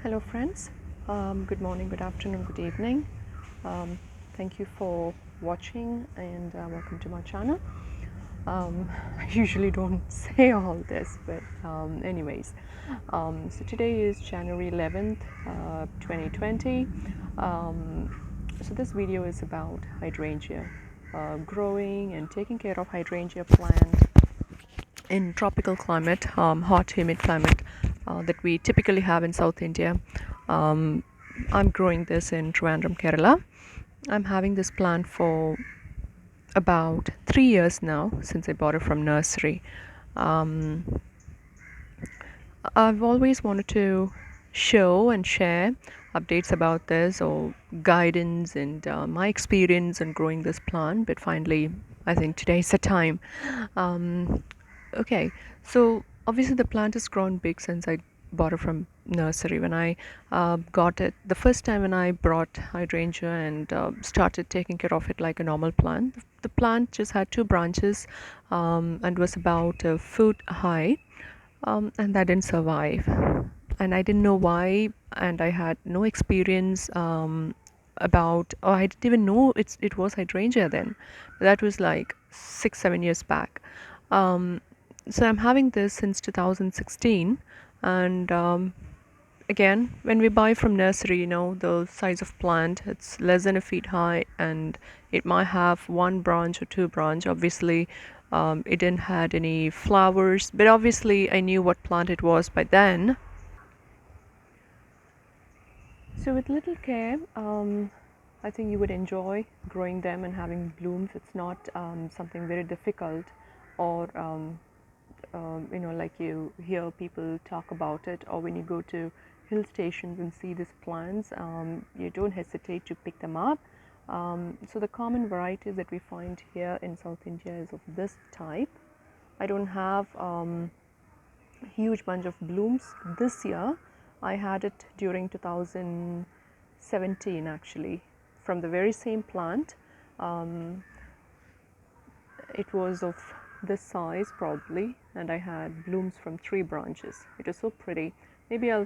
Hello friends, good morning, good afternoon, good evening. Thank you for watching and welcome to my channel. I usually don't say all this, but anyways, so today is January 11th, 2020. So this video is about hydrangea, growing and taking care of hydrangea plant in tropical climate, hot humid climate that we typically have in South India. I'm growing this in Trivandrum, Kerala. I'm having this plant for about 3 years now, since I bought it from nursery. I've always wanted to show and share updates about this or guidance and my experience in growing this plant, but finally I think today is the time. Okay, so obviously the plant has grown big since I bought it from nursery. When I got it the first time, when I brought hydrangea and started taking care of it like a normal plant, the plant just had 2 branches and was about a foot high, and that didn't survive, and I didn't know why, and I had no experience about, or I didn't even know it was hydrangea then. That was like 6-7 years back. So I'm having this since 2016, and again, when we buy from nursery, the size of plant, it's less than a feet high, and it might have 1 branch or 2 branch. Obviously, it didn't had any flowers, but obviously I knew what plant it was by then. So with little care, I think you would enjoy growing them and having blooms. It's not something very difficult, or like you hear people talk about it, or when you go to hill stations and see these plants, you don't hesitate to pick them up. So the common varieties that we find here in South India is of this type. I don't have a huge bunch of blooms this year. I had it during 2017 actually, from the very same plant. It was of this size probably, and I had blooms from 3 branches. It was so pretty. Maybe I'll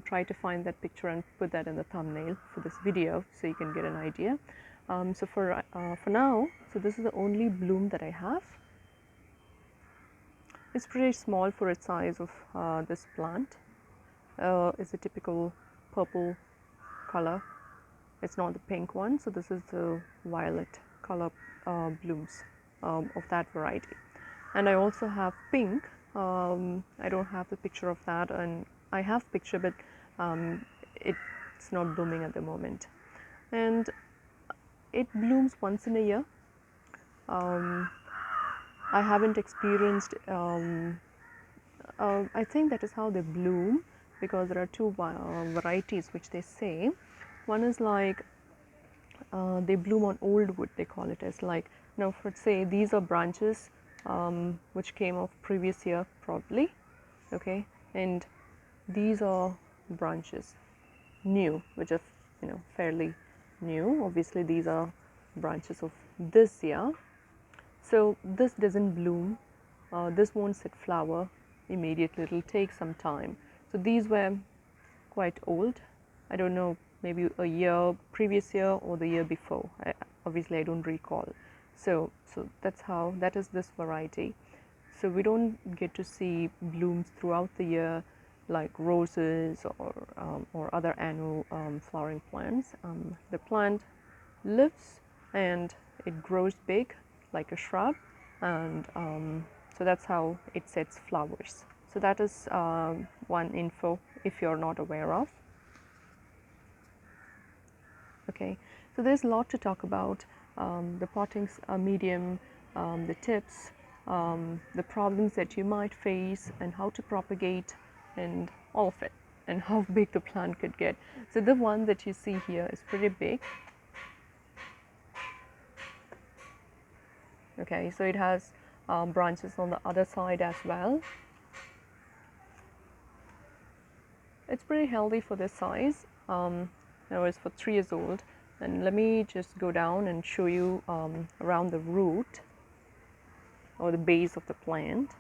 try to find that picture and put that in the thumbnail for this video so you can get an idea. So for now, so this is the only bloom that I have. It's pretty small for its size of this plant. It's a typical purple color. It's not the pink one, so this is the violet color blooms of that variety. And I also have pink. I don't have the picture of that, and I have picture, but it's not blooming at the moment. And it blooms once in a year. I haven't experienced, I think that is how they bloom, because there are 2 varieties which they say. One is like they bloom on old wood, they call it as, like, for say these are branches which came off previous year probably, okay, and these are branches new, which are fairly new. Obviously these are branches of this year, so this doesn't bloom, this won't set flower immediately, it'll take some time. So these were quite old. I don't know, maybe a year, previous year or the year before. Obviously I don't recall. So that is this variety. So we don't get to see blooms throughout the year like roses or other annual flowering plants. The plant lives and it grows big like a shrub, and so that's how it sets flowers. So that is one info if you're not aware of. Okay, so there's a lot to talk about. The potting medium, the tips, the problems that you might face, and how to propagate, and all of it, and how big the plant could get. So the one that you see here is pretty big. Okay, so it has branches on the other side as well. It's pretty healthy for this size. Now it's for 3 years old. And let me just go down and show you around the root or the base of the plant.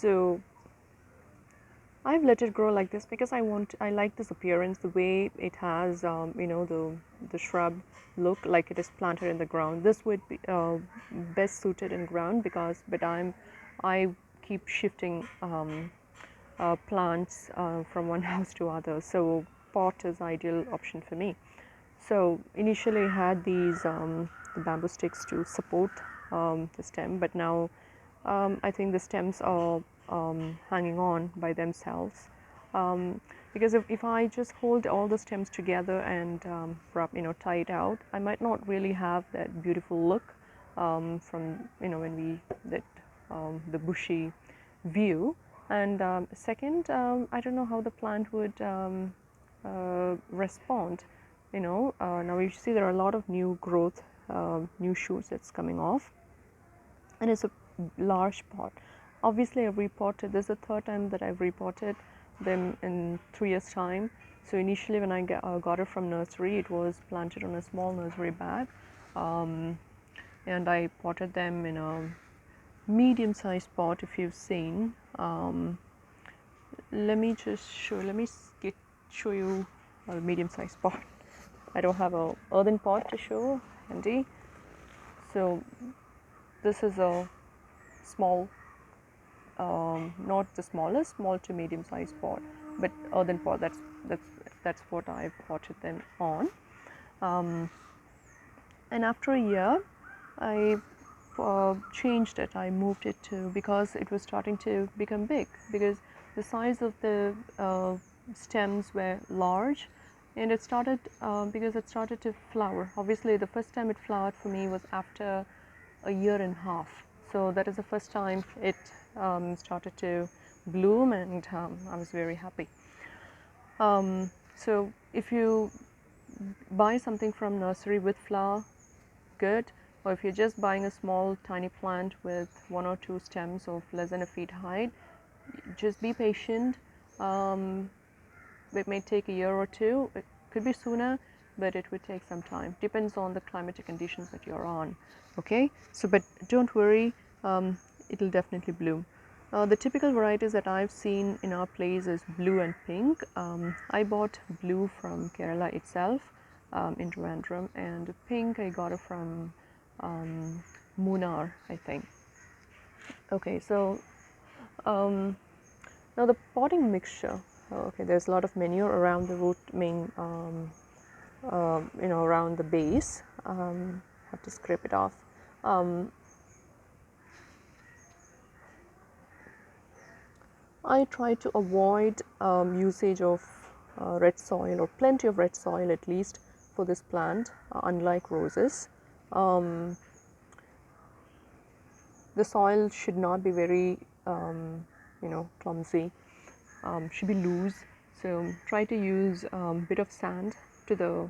So I've let it grow like this because I like this appearance, the way it has, you know, the shrub look like it is planted in the ground. This would be best suited in ground because, but I keep shifting plants from one house to other. So pot is ideal option for me. So initially I had these the bamboo sticks to support the stem, but now I think the stems are hanging on by themselves. Because if I just hold all the stems together and tie it out, I might not really have that beautiful look from, you know, when we that the bushy view. And second, I don't know how the plant would respond. You know, now you see there are a lot of new growth, new shoots that's coming off, and it's a large pot. Obviously, I've repotted. This is the third time that I've repotted them in 3 years' time. So initially, when I got it from nursery, it was planted on a small nursery bag, and I potted them in a medium-sized pot. If you've seen, let me just show. Let me show you a medium-sized pot. I don't have a earthen pot to show handy. So this is a small, not the smallest, small to medium-sized pot, but earthen pot. That's what I've potted them on. And after a year, I changed it. I moved it to, because it was starting to become big, because the size of the stems were large, and it started because it started to flower. Obviously, the first time it flowered for me was after a year and a half. So that is the first time it started to bloom, and I was very happy. So if you buy something from nursery with flower, good. Or if you're just buying a small tiny plant with 1 or 2 stems of less than a feet height, just be patient. It may take a year or two. It could be sooner, but it would take some time. Depends on the climatic conditions that you're on. Okay, so but don't worry, it'll definitely bloom. The typical varieties that I've seen in our place is blue and pink. I bought blue from Kerala itself, in Trivandrum, and pink I got it from Munnar, I think. Okay, so now the potting mixture. Okay, there's a lot of manure around the root main, you know, around the base. Have to scrape it off. I try to avoid usage of red soil, or plenty of red soil at least, for this plant, unlike roses. The soil should not be very, you know, clumsy, should be loose. So try to use a bit of sand to the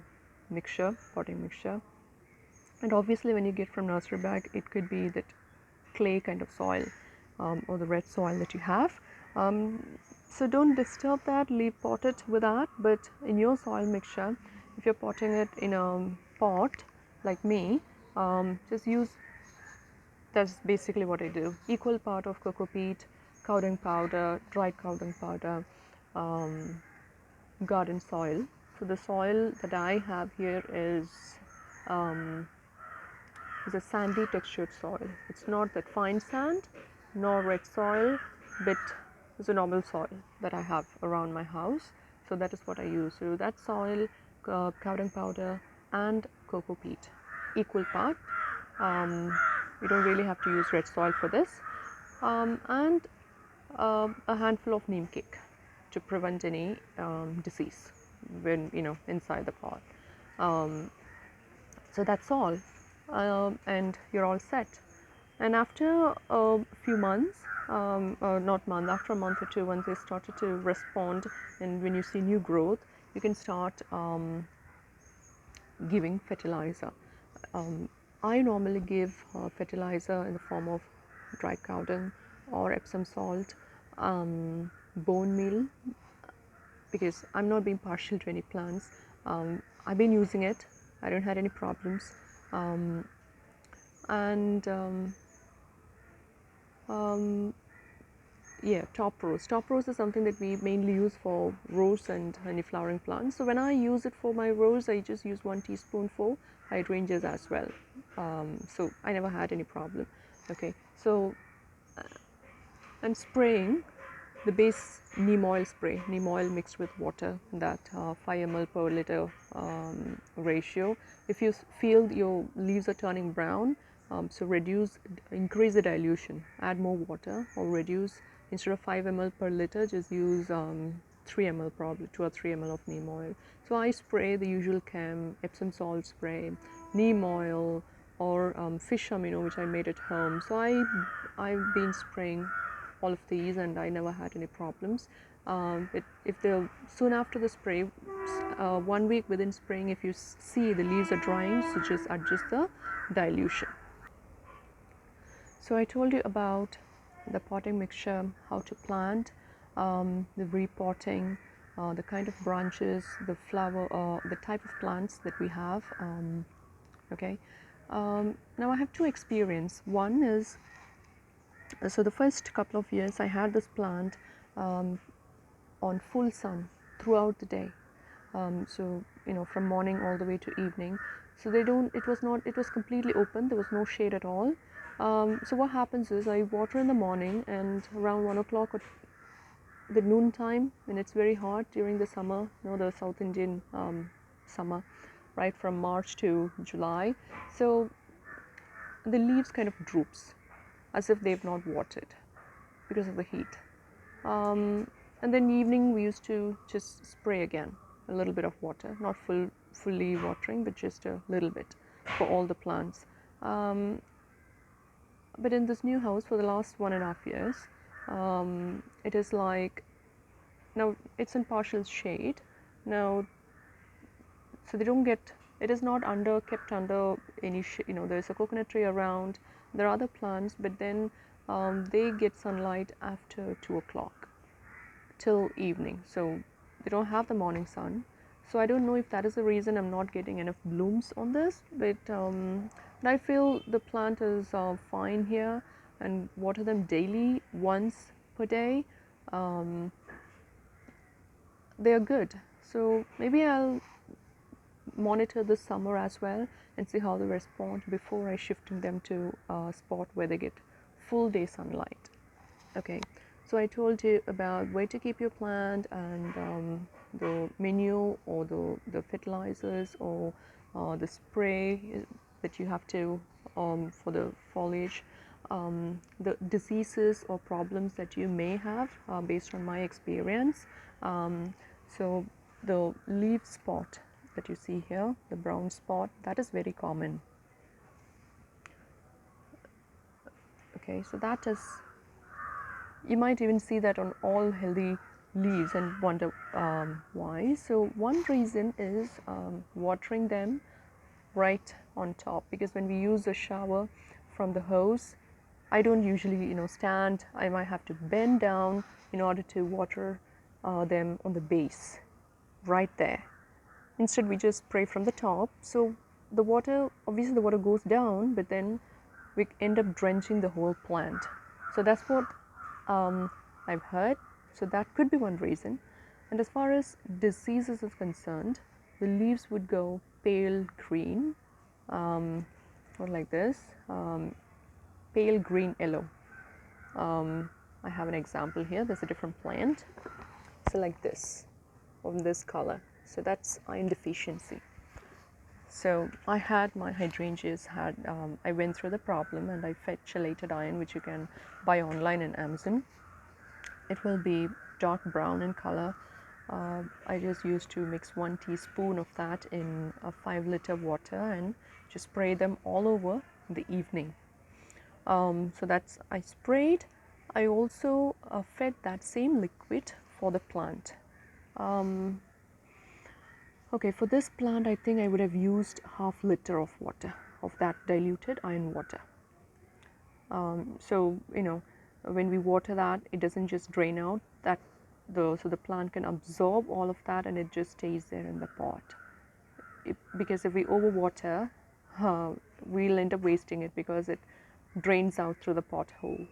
mixture, potting mixture. And obviously when you get from nursery bag, it could be that clay kind of soil, or the red soil that you have. So don't disturb that, leave pot it with that. But in your soil mixture, if you're potting it in a pot like me, just use, that's basically what I do, equal part of cocoa peat, cow dung powder, dried cow dung powder, garden soil. So the soil that I have here is a sandy textured soil. It's not that fine sand nor red soil, but it's a normal soil that I have around my house. So that is what I use. So that soil, cow dung powder and cocoa peat, equal part. You don't really have to use red soil for this, and a handful of neem cake to prevent any disease when, you know, inside the pot. So that's all, and you're all set. And after a few months, not month, after a month or two, once they started to respond, and when you see new growth, you can start giving fertilizer. I normally give fertilizer in the form of dried cow dung or Epsom salt, bone meal, because I'm not being partial to any plants. I've been using it. I don't have any problems. Yeah, top rose. Top rose is something that we mainly use for rose and honey flowering plants. So when I use it for my rose, I just use 1 teaspoon for hydrangeas as well. So I never had any problem. Okay, so I'm spraying the base neem oil spray, neem oil mixed with water, that 5 ml per liter ratio. If you feel your leaves are turning brown, so increase the dilution, add more water, or reduce, instead of 5 ml per liter, just use 3 ml, probably 2 or 3 ml of neem oil. So I spray the usual Epsom salt spray, neem oil, or fish amino, which I made at home. So I've been spraying all of these and I never had any problems. Soon after the spray, 1 week within spraying, if you see the leaves are drying, so just adjust the dilution. So I told you about the potting mixture, how to plant, the repotting, the kind of branches, the flower, the type of plants that we have. Okay. Now I have two experience. One is, so the first couple of years I had this plant on full sun throughout the day. So from morning all the way to evening. So it was completely open, there was no shade at all. So what happens is I water in the morning, and around 1 o'clock or the noon time, when it's very hot during the summer, the South Indian summer, right, from March to July. So the leaves kind of droops as if they've not watered because of the heat. And then evening we used to just spray again, a little bit of water, not fully watering, but just a little bit for all the plants. But in this new house for the last 1.5 years, it is like, now it's in partial shade now, so they don't get, it is not kept under any there's a coconut tree around, there are other plants, but then they get sunlight after 2 o'clock till evening, so they don't have the morning sun. So I don't know if that is the reason I'm not getting enough blooms on this, but I feel the plant is fine here, and water them daily, once per day. They are good, so maybe I'll monitor this summer as well and see how they respond before I shifting them to a spot where they get full day sunlight. Okay, so I told you about where to keep your plant, and the menu, or the fertilizers, or the spray that you have to for the foliage, the diseases or problems that you may have based on my experience. So the leaf spot that you see here, the brown spot, that is very common. Okay, so that is, you might even see that on all healthy leaves and wonder why. So one reason is watering them right on top, because when we use a shower from the hose, I don't usually stand, I might have to bend down in order to water them on the base right there. Instead we just spray from the top, so the water, obviously the water goes down, but then we end up drenching the whole plant. So that's what I've heard, so that could be one reason. And as far as diseases is concerned, the leaves would go pale green, or like this, pale green yellow. I have an example here, there's a different plant, so like this, of this color, so that's iron deficiency. So I had my hydrangeas I went through the problem, and I fed chelated iron, which you can buy online in Amazon. It will be dark brown in color. I just used to mix 1 teaspoon of that in a 5-liter water and just spray them all over in the evening. So that's, I sprayed. I also fed that same liquid for the plant. Okay, for this plant, I think I would have used 1/2 liter of water, of that diluted iron water. So when we water that, it doesn't just drain out, so the plant can absorb all of that, and it just stays there in the pot. Because if we overwater, we'll end up wasting it, because it drains out through the pot hole,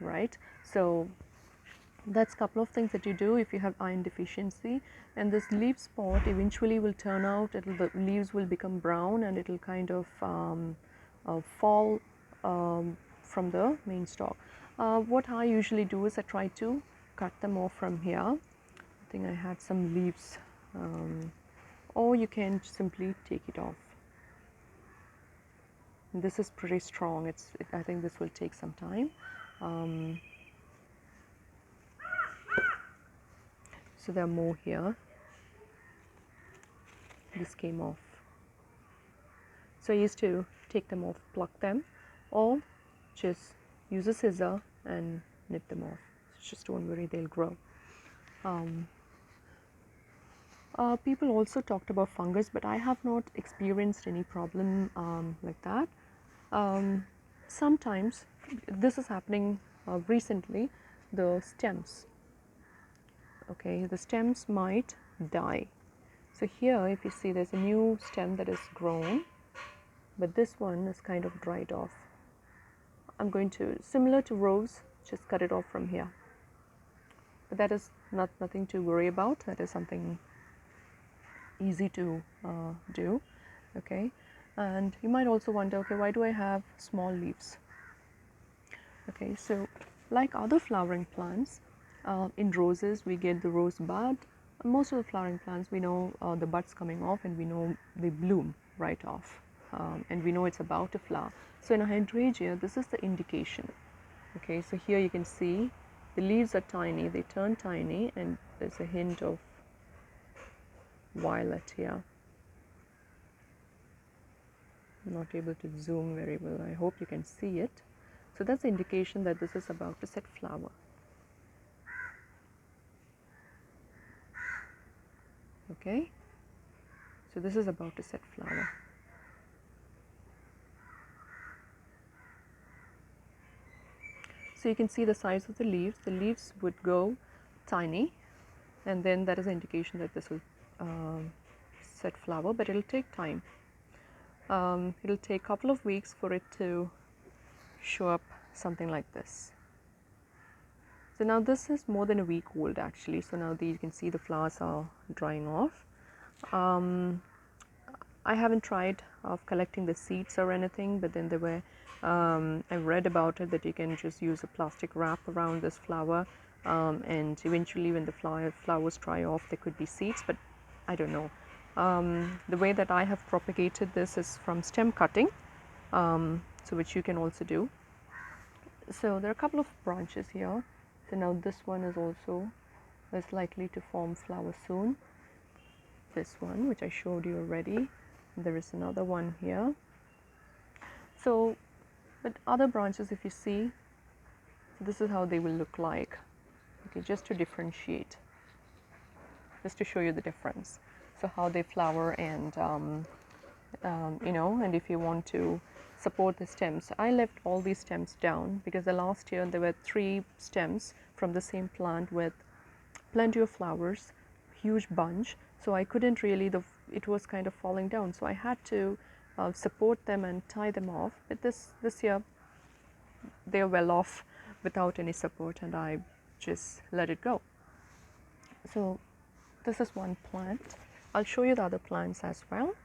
right? So that's a couple of things that you do if you have iron deficiency. And this leaf spot eventually will turn out, the leaves will become brown, and it will kind of fall from the main stalk. What I usually do is I try to cut them off from here. I think I had some leaves, or you can simply take it off. This is pretty strong. I think this will take some time. So there are more here. This came off. So I used to take them off, pluck them, or just use a scissor and nip them off. Just don't worry, they'll grow. People also talked about fungus, but I have not experienced any problem like that. Sometimes this is happening recently, the stems. Okay, the stems might die. So here, if you see, there's a new stem that is grown, but this one is kind of dried off. I'm going to, similar to rose, just cut it off from here. But that is nothing to worry about. That is something easy to do. Okay, and you might also wonder, okay, why do I have small leaves? Okay, so like other flowering plants, in roses we get the rose bud. Most of the flowering plants, we know the buds coming off, and we know they bloom right off, and we know it's about to flower. So in a hydrangea, this is the indication. Okay, so here you can see the leaves are tiny, they turn tiny, and there's a hint of violet here. I'm not able to zoom very well. I hope you can see it. So that's the indication that this is about to set flower. Okay, so this is about to set flower. So you can see the size of the leaves. The leaves would go tiny, and then that is an indication that this will set flower, but it'll take time. It'll take a couple of weeks for it to show up something like this. So now this is more than a week old actually. So now you can see the flowers are drying off. I haven't tried collecting the seeds or anything, but then there were, I read about it that you can just use a plastic wrap around this flower, and eventually when the flowers dry off, there could be seeds, but I don't know. The way that I have propagated this is from stem cutting, so which you can also do. So there are a couple of branches here. So now this one is likely to form flower soon. This one, which I showed you already. There is another one here. So, but other branches, if you see, this is how they will look like. Okay, just to differentiate, just to show you the difference. So how they flower, and you know, and if you want to support the stems. I left all these stems down because the last year there were 3 stems from the same plant with plenty of flowers, huge bunch. So I couldn't really, it was kind of falling down. So I had to support them and tie them off. But this year they're well off without any support, and I just let it go. So this is one plant. I'll show you the other plants as well.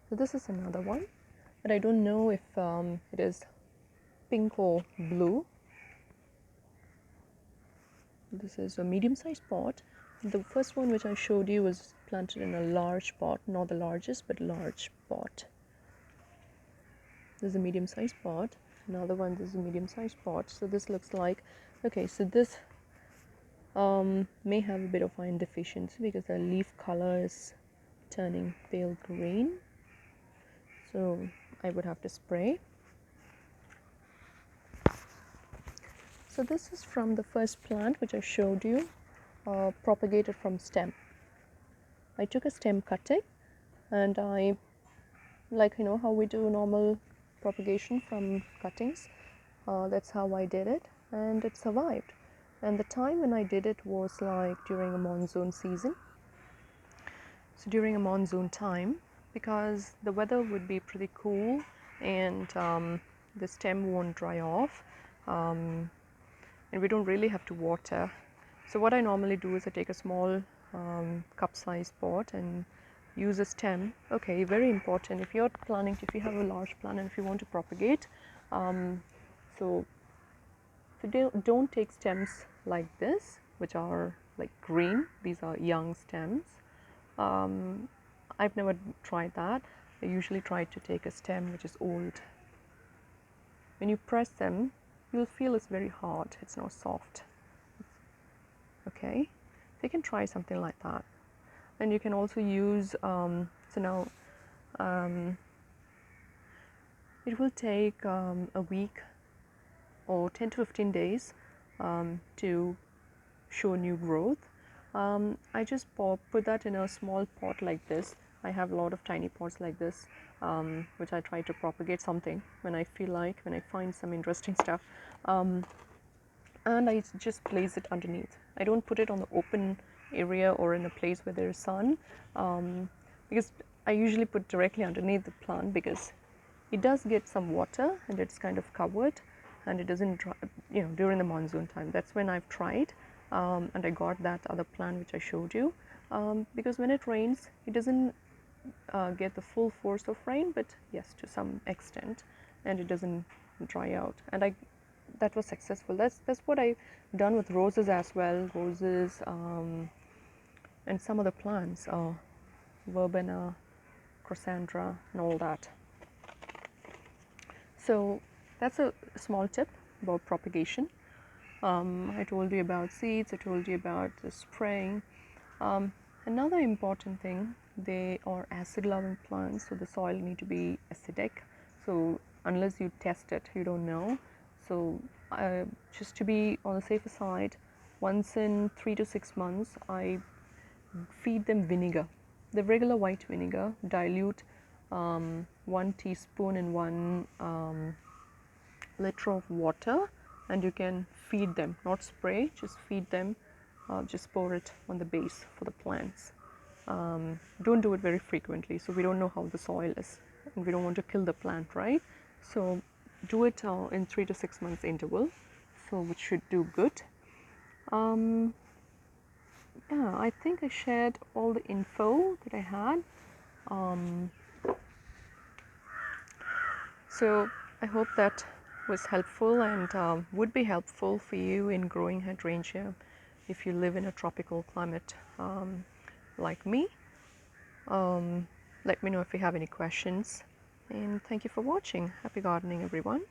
So this is another one, but I don't know if it is pink or blue. This is a medium-sized pot. The first one which I showed you was planted in a large pot, not the largest, but large pot. This is a medium-sized pot. Another one, this is a medium-sized pot. So this looks like, okay, so this may have a bit of iron deficiency because the leaf color is turning pale green. So I would have to spray. So this is from the first plant which I showed you, propagated from stem. I took a stem cutting, and I, like, you know how we do normal propagation from cuttings, that's how I did it, and it survived. And the time when I did it was like during a monsoon season. So during a monsoon time, because the weather would be pretty cool and the stem won't dry off, and we don't really have to water. So what I normally do is I take a small cup-sized pot and use a stem. Okay, very important if you're planning, if you have a large plant and if you want to propagate, so don't take stems like this, which are like green. These are young stems. I've never tried that. I usually try to take a stem which is old. When you press them, you'll feel it's very hard, it's not soft. Okay, so you can try something like that. And you can also use, so now it will take a week or 10 to 15 days to show new growth. I just put that in a small pot like this. I have a lot of tiny pots like this, which I try to propagate something when I feel like, when I find some interesting stuff. And I just place it underneath. I don't put it on the open area or in a place where there is sun, because I usually put directly underneath the plant, because it does get some water and it's kind of covered and it doesn't dry, during the monsoon time. That's when I've tried, and I got that other plant which I showed you, because when it rains, it doesn't get the full force of rain, but yes, to some extent, and it doesn't dry out. And that was successful. That's what I've done with roses as well. Roses and some other plants, verbena, chrysanthemum, and all that. So that's a small tip about propagation. I told you about seeds. I told you about the spraying. Another important thing, they are acid-loving plants, so the soil need to be acidic. So unless you test it, you don't know. So just to be on the safer side, once in 3 to 6 months, I feed them vinegar, the regular white vinegar, dilute 1 teaspoon in 1 liter of water, and you can feed them, not spray, just feed them, just pour it on the base for the plants. Don't do it very frequently, so we don't know how the soil is, and we don't want to kill the plant, right? So do it in 3 to 6 months interval, so which should do good. Yeah, I think I shared all the info that I had. So I hope that was helpful and would be helpful for you in growing hydrangea if you live in a tropical climate like me. Let me know if you have any questions, and thank you for watching. Happy gardening, everyone.